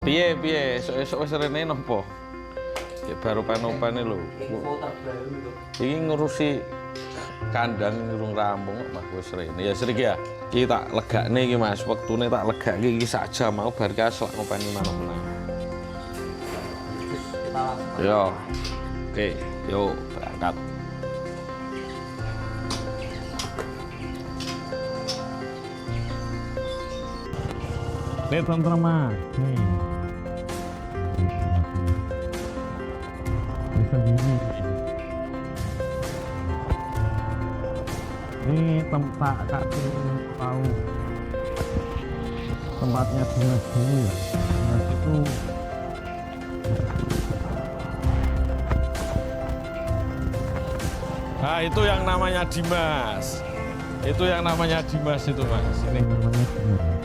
Piye esuk wis rene nopo? Ya baru panopan lho. Iki ngurusi kandang urung rampung kok Mas wis rene. Ya sriki ya. Iki tak legakne iki Mas, wektune tak legake iki sak jam mau bar kaslak ngopeni manuk meneh. Yo. Oke, yo berangkat. Nih teman-teman, nih bisa gini. Ini tempat kasih tahu tempatnya Dimas dulu ya. Dimas itu nah itu yang namanya Dimas. Itu yang namanya Dimas itu Mas. Ini namanya Dimas.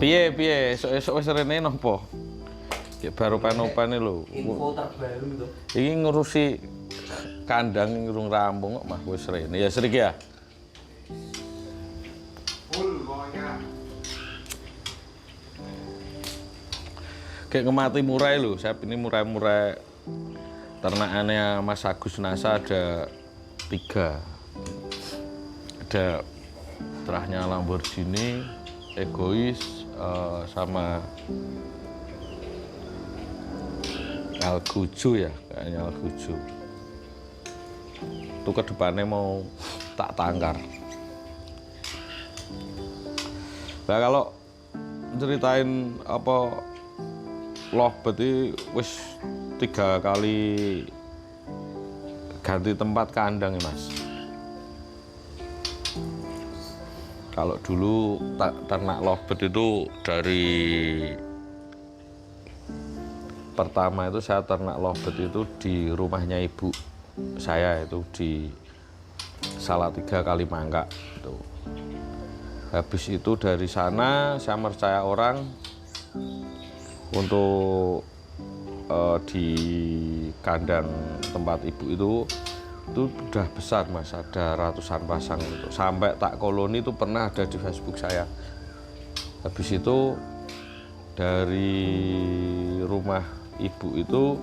Piye esuk wis rene nopo? Ya baru panopan lho. Info terbaru itu. Iki ngurusi kandang urung rampung kok Mas wis rene. Ya sriki ya. Full pokoknya. Kayak ngemati murai lho, saya ini murai-murai ternakannya Mas Agus Nasa ada 3. Ada terahnya Lamborghini, Egois, sama Alguju ya, kayaknya Alguju. Itu ke depannya mau tak tangkar. Nah kalau ceritain apa lovebird itu wis 3 kali ganti tempat kandang ya Mas. Kalau dulu ternak lovebird itu dari pertama itu saya ternak lovebird itu di rumahnya ibu saya itu di Salatiga Kalimangka itu. Habis itu dari sana saya percaya orang untuk di kandang tempat ibu itu udah besar Mas, ada ratusan pasang itu. Sampai tak koloni itu pernah ada di Facebook saya. Habis itu dari rumah ibu itu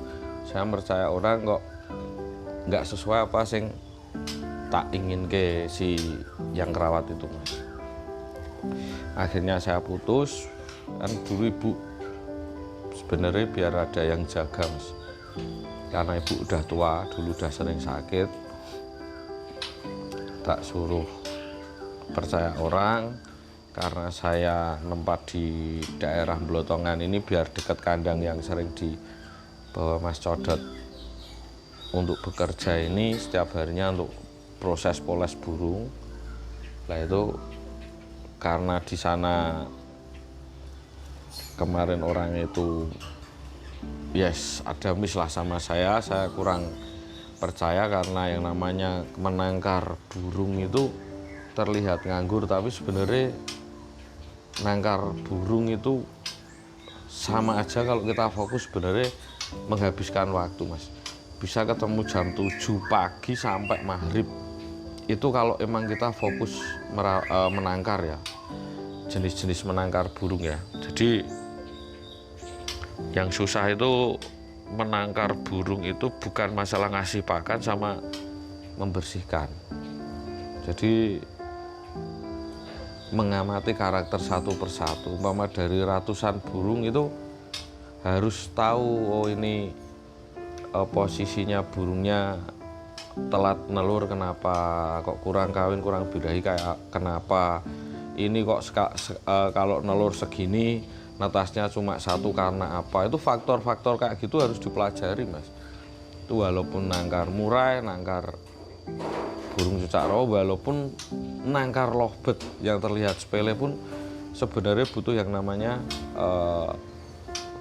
saya percaya orang kok nggak sesuai apa sing tak ingin ke si yang kerawat itu Mas. Akhirnya saya putus, kan dulu ibu sebenarnya biar ada yang jaga Mas. Karena ibu udah tua, dulu udah sering sakit, tak suruh percaya orang. Karena saya nempat di daerah Blotongan ini biar dekat kandang yang sering dibawa Mas Codot untuk bekerja ini setiap harinya untuk proses poles burung. Lah itu karena di sana kemarin orang itu ada miss lah sama saya kurang percaya karena yang namanya menangkar burung itu terlihat nganggur, tapi sebenarnya nangkar burung itu sama aja kalau kita fokus sebenarnya menghabiskan waktu Mas. Bisa ketemu jam 7 pagi sampai maghrib. Itu kalau emang kita fokus menangkar ya. Jenis-jenis menangkar burung ya. Jadi yang susah itu menangkar burung itu bukan masalah ngasih pakan sama membersihkan. Jadi mengamati karakter satu persatu. Umpama dari ratusan burung itu harus tahu oh ini posisinya burungnya telat nelur kenapa, kok kurang kawin kurang birahi kayak kenapa, ini kok kalau nelur segini netasnya cuma 1 karena apa. Itu faktor-faktor kayak gitu harus dipelajari Mas. Itu walaupun nangkar murai, nangkar burung cucak rawa, walaupun nangkar lovebird yang terlihat sepele pun sebenarnya butuh yang namanya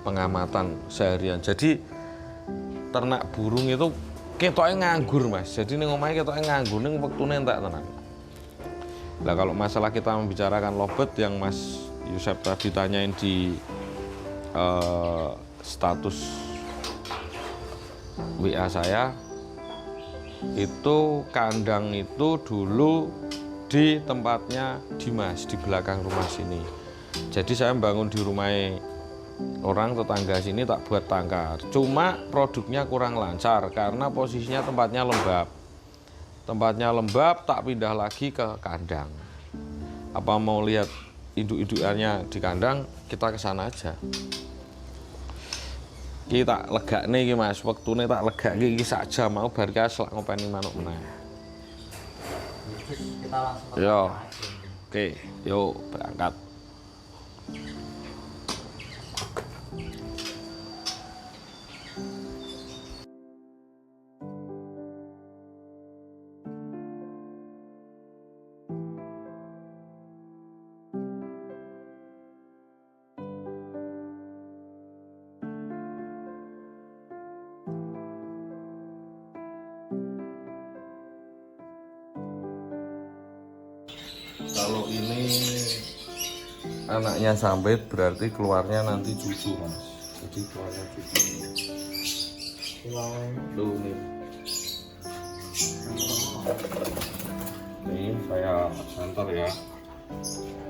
pengamatan seharian. Jadi ternak burung itu ketoknya nganggur Mas. Jadi ning omahe ketoknya nganggur, ning wektune entek tenan. Nah kalau masalah kita membicarakan lovebird yang Mas Yusef tadi tanyain di status WA saya, itu kandang itu dulu di tempatnya Dimas di belakang rumah sini. Jadi saya bangun di rumah orang tetangga sini tak buat tangkar. Cuma produknya kurang lancar karena posisinya tempatnya lembab. Tempatnya lembab, tak pindah lagi ke kandang. Apa mau lihat induk-indukannya di kandang, kita ke sana aja. Kita lega nih Mas, waktune tak lega iki saja mau bar selak ngopeni manuk meneh. Kita langsung Yo. Oke, yuk berangkat. Kalau ini anaknya sambit berarti keluarnya nanti cucu Mas. Jadi keluarnya cucu. Tuh nih. Nih saya antar ya.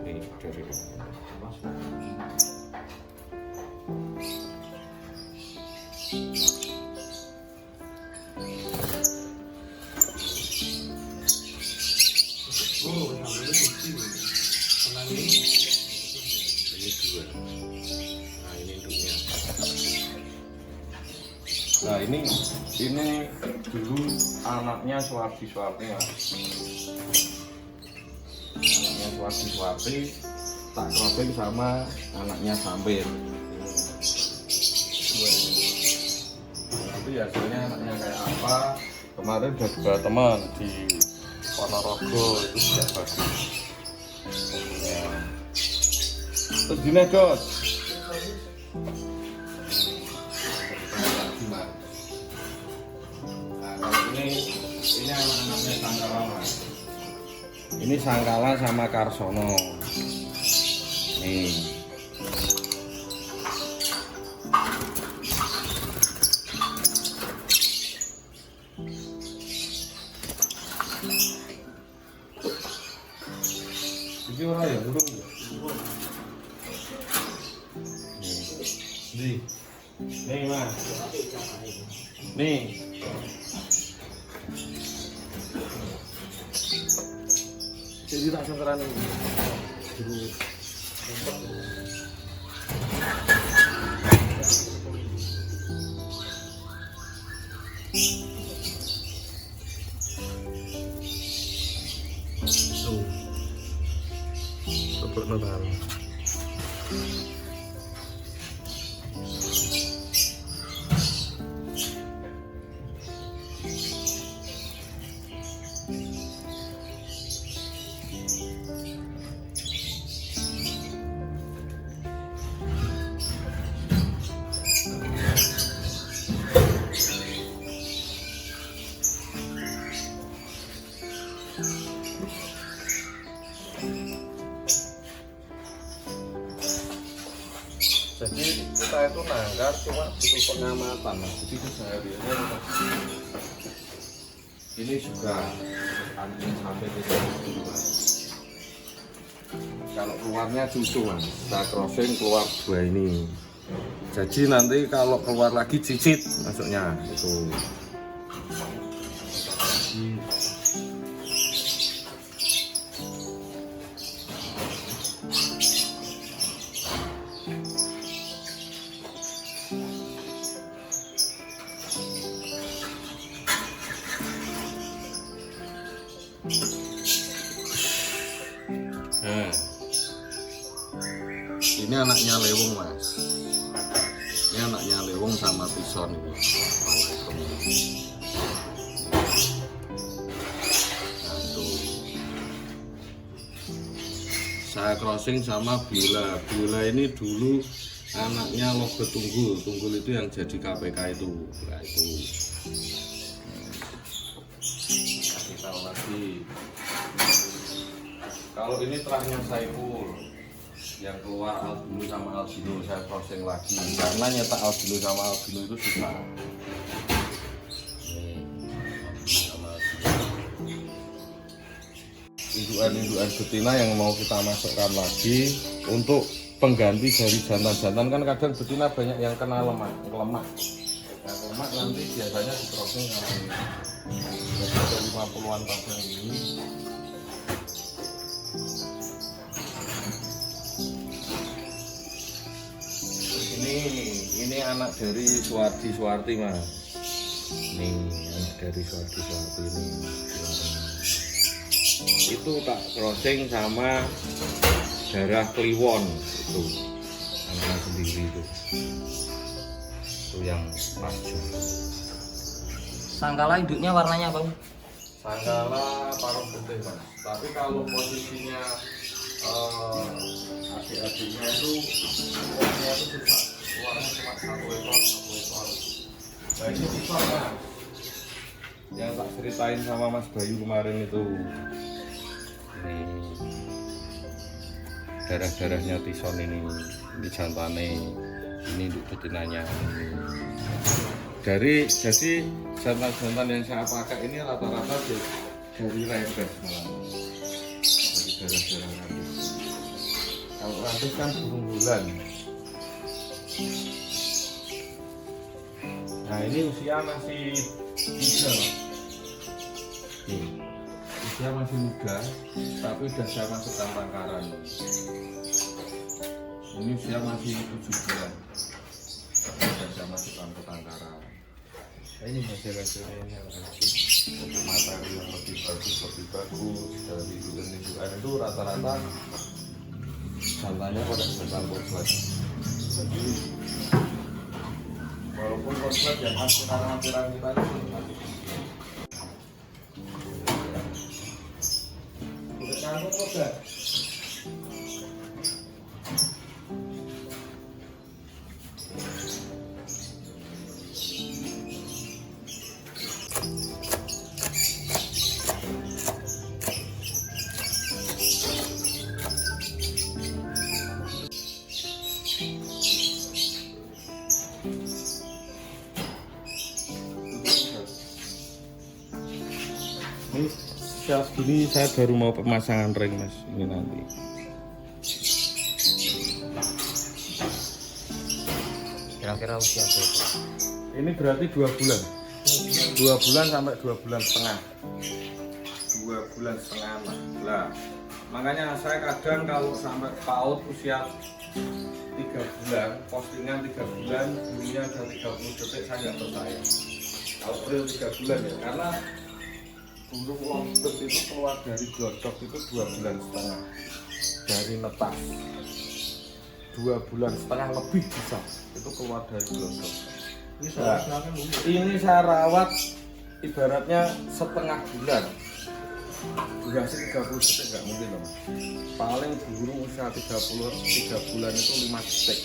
Nih dari ini dua. Nah ini induknya. Nah ini dulu anaknya Suwardi. Anaknya Suwardi tak crossing sama anaknya Sambit. Nanti hasilnya anaknya kayak apa? Kemarin udah juga teman di Ponorogo itu juga bagus. Ya. Terus gini Jos. Nah kalau ini anak-anaknya Sangkalan Mas. Ini Sangkalan sama Karsono. Nih. Iki ora ya burung ya. Nih. Nih Mas. Nih. Jadi tak sengkeran ini. Tepuk nonton. Jadi kita itu nangkar cuma butuh pengamatan. Jadi kesehariannya ini juga anjing sampai di sini. Kalau keluarnya cucu Mas, kita crossing keluar dua ini. Jadi nanti kalau keluar lagi cicit masuknya itu. Nah, ini anaknya lewung Mas. Ini anaknya lewung sama pison ini. saya crossing sama Biola. Biola ini dulu anaknya Logat Tunggul. Tunggul itu yang jadi KPK itu. Nah itu. Kasih tahu lagi. Kalau ini terahnya Saiful, yang keluar albino sama albino, saya crossing lagi. Karena nyetak albino sama albino itu susah. Indukan-indukan betina yang mau kita masukkan lagi untuk pengganti dari jantan-jantan. Kan kadang betina banyak yang kena lemak. Nah, lemak nanti biasanya di crossing sama ini. Jadi ada 50-an pasang ini. Ini anak dari Suwarti Mas. Nih anak dari Suwarti ini. Itu tak crossing sama darah Kliwon itu anak sendiri itu yang maju. Sangkala induknya warnanya apa? Sangkala paruh putih Mas. Tapi kalau posisinya adik-adiknya itu warnanya itu susah. Warnanya cuma satu ekor. Nah ini susah Mas. Yang tak ceritain sama Mas Bayu kemarin itu. Ini darah-darahnya tison ini jantane, ini untuk betinanya ini. Jadi jantan-jantan yang saya pakai ini rata-rata dari rembes malah, dari darah-darah rembes. Kalau rembes kan burung bulan. Nah ini usia masih muda. Dia masih muda, tapi udah saya masukkan tangkaran. Ini usia masih 7 bulan, udah saya masukkan ke tangkaran. Ini hasil-hasilnya ini untuk materi yang lebih bagus dari indukan itu rata-rata jantannya pada jantan konslet. Jadi walaupun konslet yang aturan-aturan kita itu masih kangkung udah. Ini siap gini saya baru mau pemasangan ring Mas, ini nanti. Kira-kira usia berapa? Ini berarti 2 bulan. 2 bulan sampai 2 bulan setengah. 2 bulan setengah lah. Makanya saya kadang kalau sampai PAUD usia 3 bulan, postingan 3 bulan, dulunya ada 30 detik, saya nggak percaya. Kalau real 3 bulan ya, karena burung lobster itu keluar dari glodok itu 2 bulan setengah dari netas. 2 bulan setengah lebih bisa itu keluar dari glodok. Ini saya rawat ibaratnya setengah bulan. Durasi 30 detik nggak mungkin loh. Paling burung usia 3 bulan itu 5 detik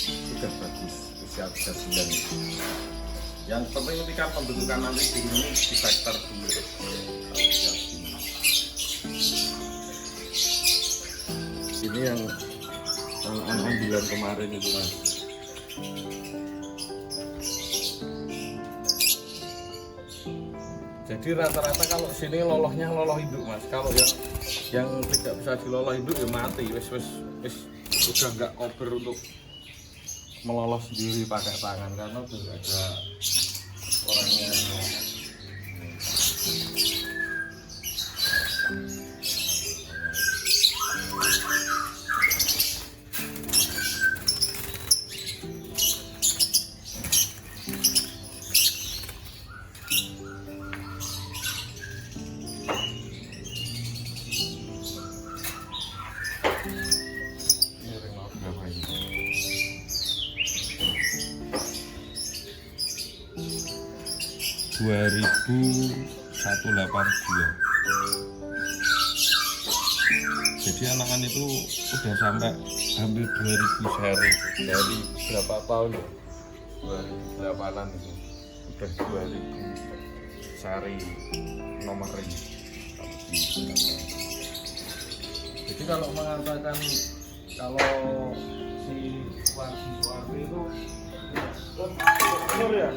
sudah bagus usia 3 bulan itu. Yang penting ketika pembentukan nanti burung ini di vektor dulu. Ini yang ambilan kemarin itu Mas. Jadi rata-rata kalau sini lolohnya loloh induk Mas. Kalau yang tidak bisa diloloh induk ya mati. Wis udah nggak kober untuk melolos sendiri pakai tangan karena udah ada orangnya. (2082) Jadi anakan itu udah sampai hampir 2000 seri dari berapa tahun ya? 2008an itu udah 2000 seri nomor ring. Jadi kalau mengatakan kalau si Wardi itu benar ya?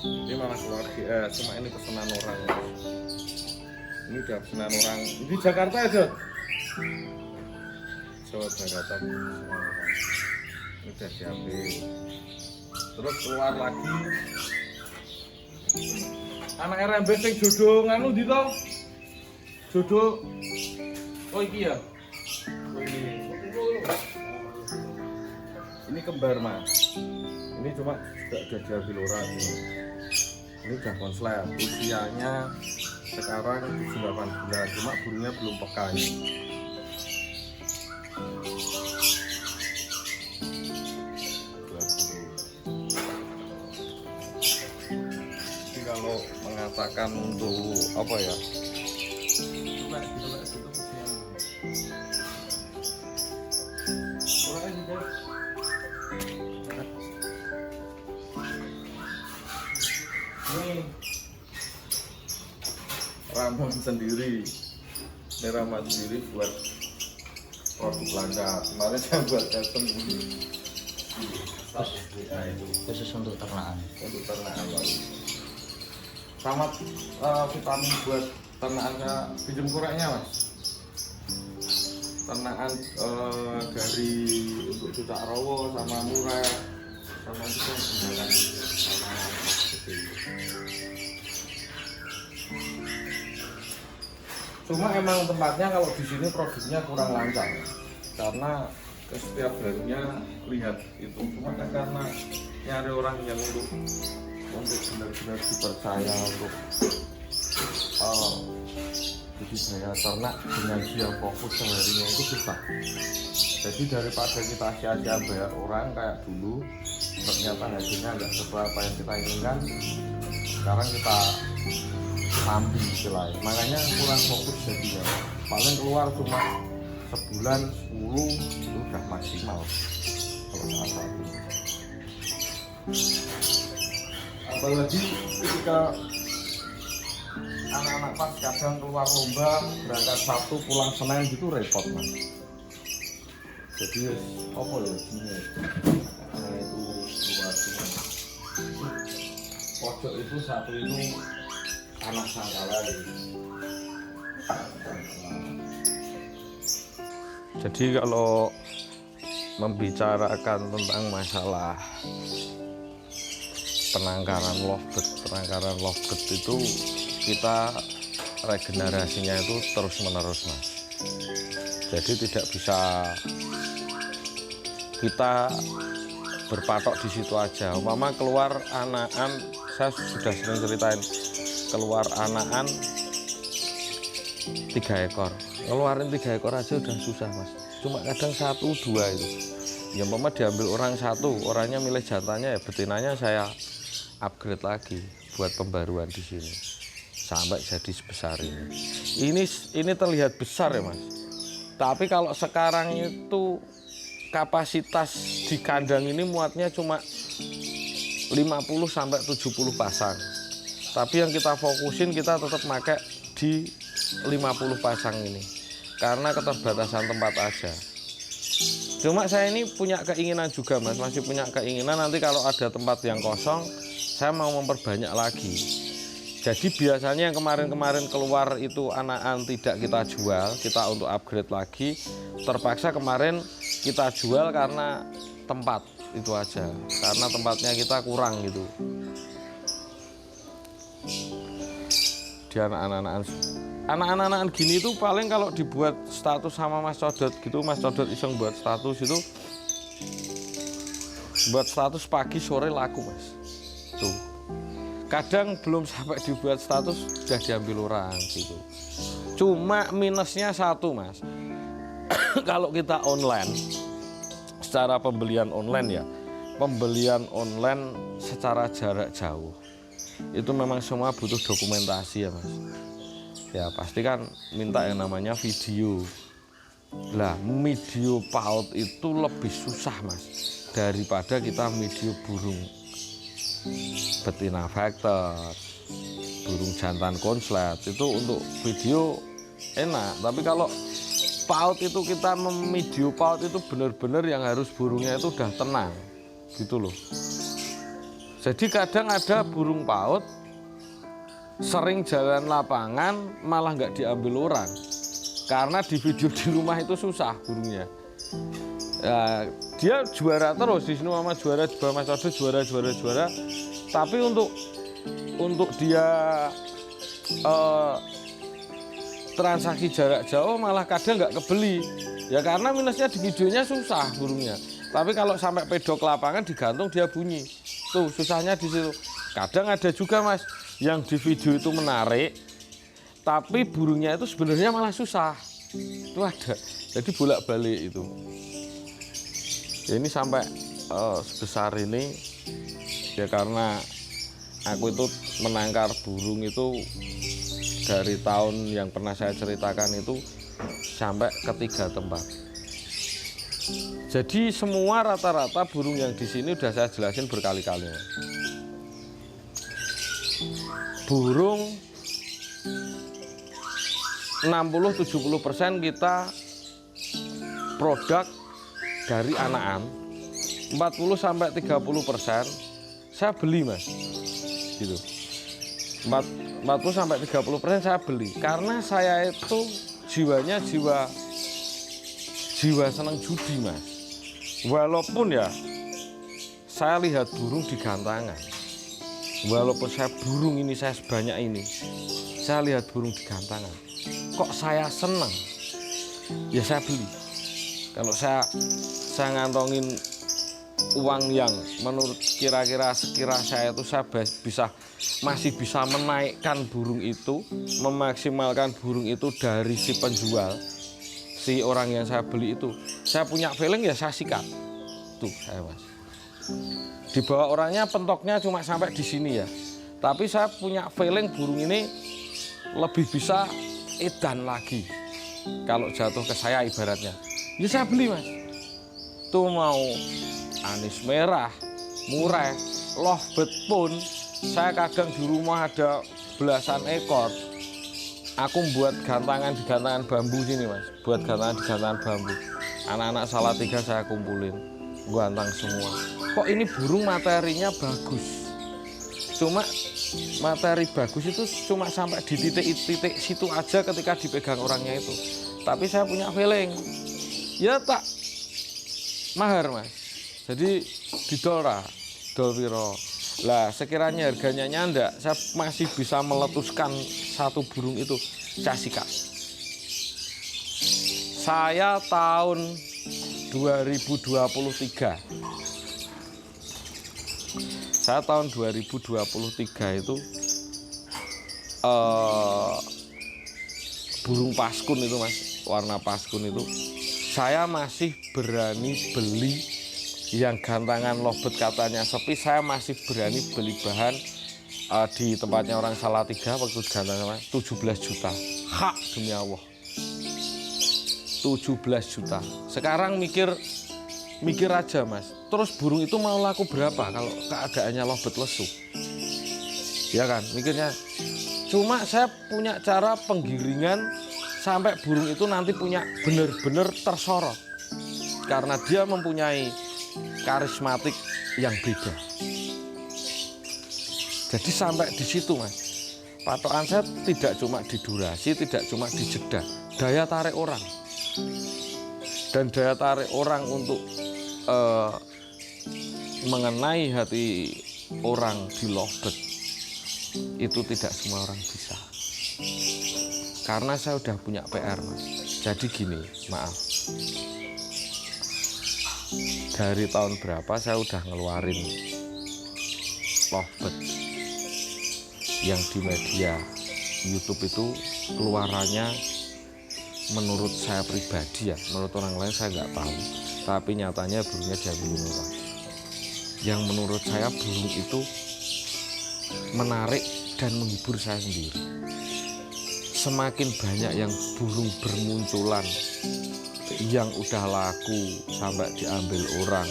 Ini malah keluarga, cuma ini pesanan orang. Ini udah pesanan orang. Di Jakarta aja. Jawa Baratan. Ini udah diambil. Terus keluar lagi. Anak RMB sing jodoh nganu ndi to? Jodoh. Oh iki ya. Oh ini. Ini kembar Mas. Ini cuma juga udah diambil orang ini. Ini udah konslet, usianya sekarang 7-8 bulan, cuma burungnya belum peka ini. Jadi kalau mengatakan untuk apa ya? Coba itu usianya. Ini ramuan sendiri, ini ramuan sendiri buat produk langka. Kemarin saya buat custom ini Khusus untuk ternakan. untuk ternakan lagi. Sama vitamin buat ternakan kayak pinjem kureknya Mas. Ternakan dari untuk cucak rawo sama murah sama itu kan gunakan cuma emang tempatnya kalau di sini produknya kurang lancar karena ke setiap harinya lihat itu cuma kan karena nyari orang yang untuk benar-benar dipercaya untuk budidaya ternak dengan dia fokus seharinya itu susah. Jadi daripada kita sia-sia bayar orang kayak dulu ternyata hasilnya nggak sesuai apa yang kita inginkan, sekarang kita ambil istilahnya, makanya kurang fokus jadinya. Paling keluar cuma sebulan 10 itu udah maksimal kalau saat ini. Apalagi ketika anak-anak pas kadang keluar lomba berangkat Sabtu pulang Senin gitu repot Mas. Jadi apa ya gini itu keluar pojok itu satu itu anak sangkala gitu. Jadi kalau membicarakan tentang masalah penangkaran lovebird itu kita regenerasinya itu terus menerus Mas. Jadi tidak bisa kita berpatok di situ aja. Umpama keluar anakan, saya sudah sering ceritain, keluar anakan 3 ekor, ngeluarin 3 ekor aja udah susah Mas. Cuma kadang 1-2 itu. Ya umpama diambil orang satu, orangnya milih jantannya ya betinanya saya upgrade lagi buat pembaruan di sini sampai jadi sebesar ini. Ini terlihat besar ya Mas. Tapi kalau sekarang itu kapasitas di kandang ini muatnya cuma 50 sampai 70 pasang. Tapi yang kita fokusin kita tetap pakai di 50 pasang ini karena keterbatasan tempat aja. Cuma saya ini punya keinginan juga Mas, masih punya keinginan nanti kalau ada tempat yang kosong saya mau memperbanyak lagi. Jadi biasanya yang kemarin-kemarin keluar itu anakan tidak kita jual, kita untuk upgrade lagi. Terpaksa kemarin kita jual karena tempat itu aja, karena tempatnya kita kurang gitu. Di anak-anak gini itu paling kalau dibuat status sama Mas Codot gitu, Mas Codot iseng buat status itu, buat status pagi sore laku Mas. Tuh. Kadang belum sampai dibuat status sudah diambil orang gitu. Cuma minusnya satu Mas. Kalau kita online, secara pembelian online ya, pembelian online secara jarak jauh itu memang semua butuh dokumentasi ya Mas. Ya pasti kan minta yang namanya video. Lah video paut itu lebih susah Mas daripada kita video burung betina vector, burung jantan konslet. Itu untuk video enak, tapi kalau paut itu kita memvideo paut itu benar-benar yang harus burungnya itu udah tenang gitu loh. Jadi kadang ada burung paut sering jalan lapangan malah nggak diambil orang karena di video di rumah itu susah burungnya. Ya, dia juara terus di sini sama juara Mas Odo juara. Tapi untuk dia transaksi jarak jauh malah kadang nggak kebeli. Ya karena minusnya di videonya susah burungnya. Tapi kalau sampai pedok lapangan digantung dia bunyi. Tuh susahnya di situ. Kadang ada juga Mas yang di video itu menarik, tapi burungnya itu sebenarnya malah susah. Itu ada. Jadi bolak-balik itu. Ya ini sampai sebesar ini ya karena aku itu menangkar burung itu dari tahun yang pernah saya ceritakan itu sampai ke 3 tempat. Jadi semua rata-rata burung yang di sini udah saya jelasin berkali-kali. Burung 60-70% kita produk dari anakan, 40-30% saya beli Mas, gitu. 40-30% saya beli karena saya itu jiwanya jiwa senang judi Mas. Walaupun ya saya lihat burung di gantangan, walaupun saya burung ini saya sebanyak ini, saya lihat burung di gantangan, kok saya senang, ya saya beli. Kalau saya ngantongin uang yang menurut kira-kira sekira saya itu saya masih bisa menaikkan burung itu, memaksimalkan burung itu dari si penjual, si orang yang saya beli itu, saya punya feeling ya saya sikat. Tuh saya Mas. Di bawah orangnya pentoknya cuma sampai di sini ya. Tapi saya punya feeling burung ini lebih bisa edan lagi. Kalau jatuh ke saya ibaratnya, ya saya beli Mas. Tuh mau anis merah, murai, lovebird pun saya kadang di rumah ada belasan ekor. Aku buat gantangan di gantangan bambu sini Mas, buat gantangan di gantangan bambu. Anak-anak Salatiga saya kumpulin, gantang semua. Kok ini burung materinya bagus? Cuma materi bagus itu cuma sampai di titik-titik situ aja ketika dipegang orangnya itu. Tapi saya punya feeling, ya tak mahar Mas. Jadi didol piro. Lah sekiranya harganya nyandak, saya masih bisa meletuskan satu burung itu, saya sikat. Saya tahun 2023. Saya tahun 2023 itu burung paskun itu Mas, warna paskun itu saya masih berani beli. Yang gantangan lovebird katanya sepi, saya masih berani beli bahan di tempatnya orang Salatiga waktu gantangan 17 juta. Hak demi Allah. 17 juta. Sekarang mikir aja Mas. Terus burung itu mau laku berapa kalau keadaannya lovebird lesu? Ya kan, mikirnya. Cuma saya punya cara penggiringan sampai burung itu nanti punya benar-benar tersorot. Karena dia mempunyai karismatik yang beda. Jadi sampai di situ Mas. Patokan saya tidak cuma di durasi, tidak cuma di jeda, daya tarik orang. Dan daya tarik orang untuk mengenai hati orang di lovebird itu tidak semua orang bisa. Karena saya udah punya PR Mas. Jadi gini, maaf. Dari tahun berapa saya udah ngeluarin lovebird yang di media YouTube itu keluarannya menurut saya pribadi ya, menurut orang lain saya nggak tahu, tapi nyatanya burungnya diambilin orang. yang menurut saya burung itu menarik dan menghibur saya sendiri. Semakin banyak yang burung bermunculan yang udah laku sampai diambil orang,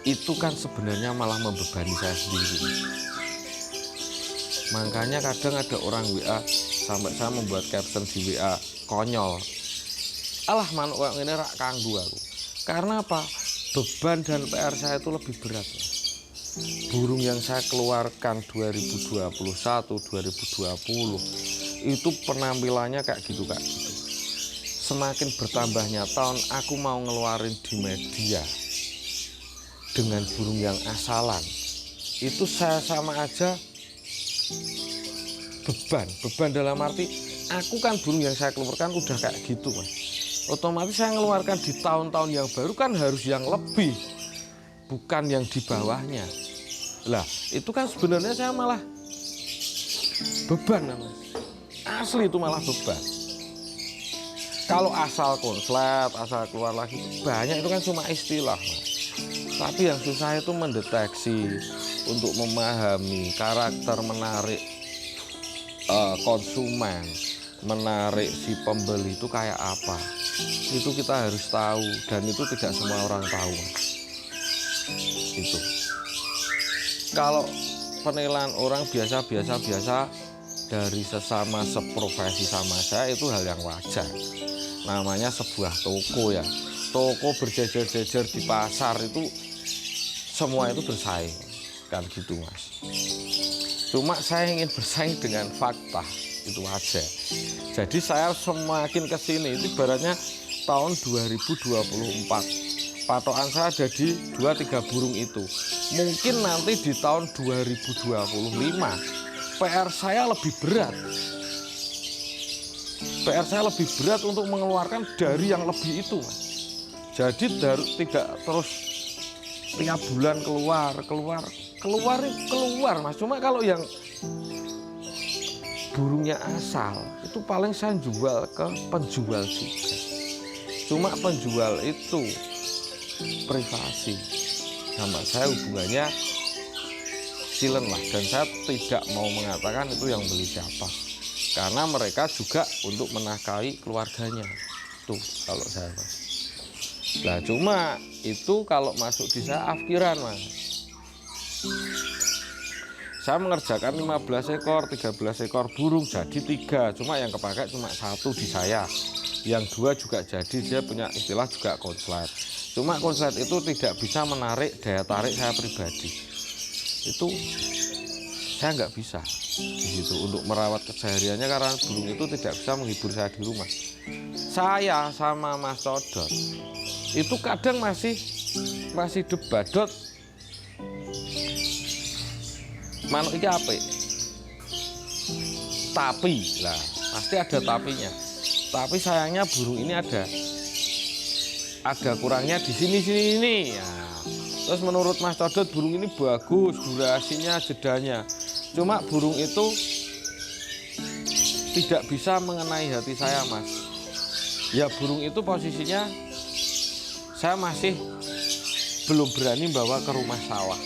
itu kan sebenarnya malah membebani saya sendiri. Makanya kadang ada orang WA sampai saya membuat caption di WA konyol, alah manuk ini rak kanggu aku. Karena apa? Beban dan PR saya itu lebih berat. Burung yang saya keluarkan 2021, 2020 itu penampilannya kayak gitu Kak. Semakin bertambahnya tahun, aku mau ngeluarin di media dengan burung yang asalan. Itu saya sama aja beban dalam arti aku kan burung yang saya keluarkan udah kayak gitu Mas. Otomatis saya ngeluarkan di tahun-tahun yang baru kan harus yang lebih, bukan yang di bawahnya. Lah itu kan sebenarnya saya malah beban Mas. Asli itu malah beban. Kalau asal konslet, asal keluar lagi banyak itu kan cuma istilah Mas. Tapi yang susah itu mendeteksi untuk memahami karakter menarik konsumen, menarik si pembeli itu kayak apa. Itu kita harus tahu dan itu tidak semua orang tahu Mas. Itu. Kalau penilaian orang biasa dari sesama seprofesi sama saya itu hal yang wajar. Namanya sebuah toko ya. Toko berjejer-jejer di pasar itu semua itu bersaing. Kan gitu Mas. Cuma saya ingin bersaing dengan fakta, itu aja. Jadi saya semakin kesini itu ibaratnya tahun 2024. Patokan saya ada di 2-3 burung itu. Mungkin nanti di tahun 2025 PR saya lebih berat. PR saya lebih berat untuk mengeluarkan dari yang lebih itu Mas. Jadi tidak terus tiap bulan keluar Mas. Cuma kalau yang burungnya asal itu paling saya jual ke penjual juga. Cuma penjual itu privasi, sama saya hubungannya silent lah, dan saya tidak mau mengatakan itu yang beli siapa, karena mereka juga untuk menafkahi keluarganya. Tuh kalau saya Mas. Nah cuma itu kalau masuk di saya afkiran Mas. Saya mengerjakan 15 ekor, 13 ekor burung jadi 3, cuma yang kepakai cuma 1 di saya. Yang 2 juga jadi, dia punya istilah juga konslet. Cuma konslet itu tidak bisa menarik daya tarik saya pribadi. Itu saya nggak bisa di situ untuk merawat kesehariannya, karena burung itu tidak bisa menghibur saya di rumah. Saya sama Mas Codot itu kadang masih debat, Dot, manuk iki apik. Tapi lah pasti ada tapinya. Tapi sayangnya burung ini ada kurangnya di sini. Ya. Terus menurut Mas Codot burung ini bagus, durasinya, jedanya. Cuma burung itu tidak bisa mengenai hati saya Mas. Ya burung itu posisinya saya masih belum berani bawa ke rumah sawah.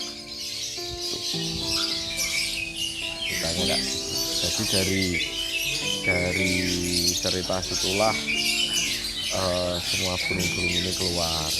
Ditanya Kak. Jadi dari cerita situlah semua burung-burung ini keluar.